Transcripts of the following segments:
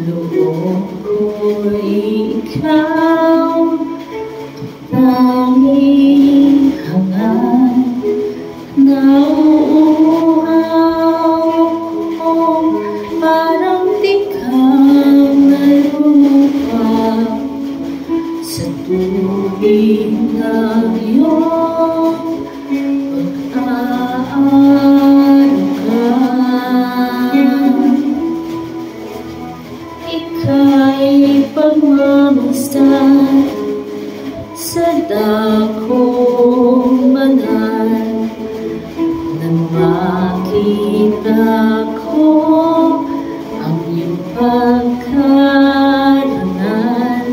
loob ko'y ikaw, tanging hangad na uuhaw ko, parang di ka nalupa sa tubig na iyong pag-aarugan. Ika'y pagmamasdan sa dakong banal, nang makita ko ang iyong pagkarangal.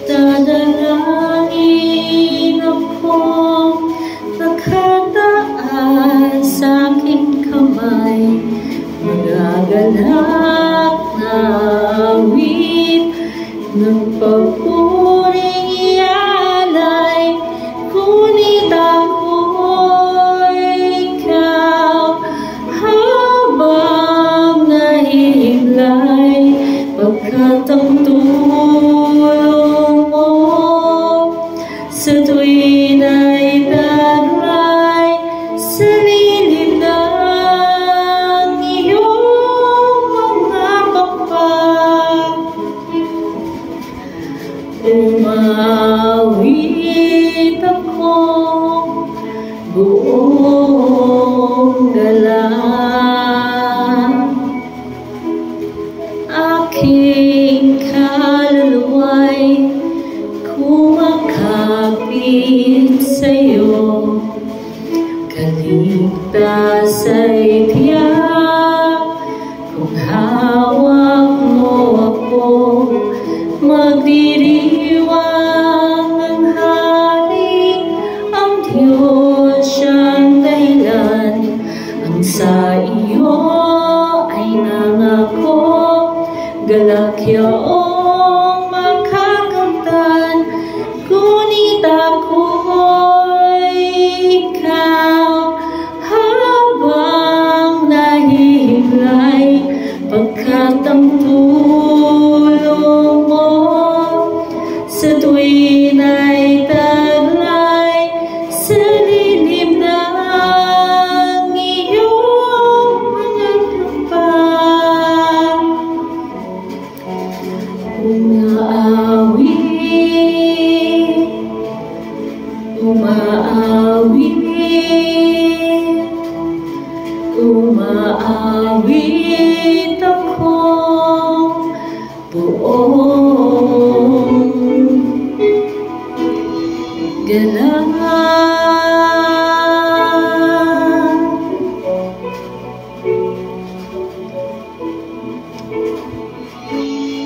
Dadalangin ako, nakataas sa aking kamay, magagalak na awit ng papuring ialay. Ngunit ako'y ikaw, habang nahihiblay, pagkat ang tulong mo sa tuwin ay taglay sa lilim ng iyong mga pakpak. Umawit ako, buong galang, aking kaluluwa'y kumakapit sa'yo. Kaligtas ay tiyak kung hawak mo ako. Magdiriwang ang hari, ang Diyos siyang dahilan. Ang sa iyo ay nangako, galak yaong makakamtan. Ngunit ako'y ikaw, habang nahihiblay, pagkat ang tulong mo sa tuwin ay taglay sa lilim ng iyong mga pakpak. Umaawit ako, buong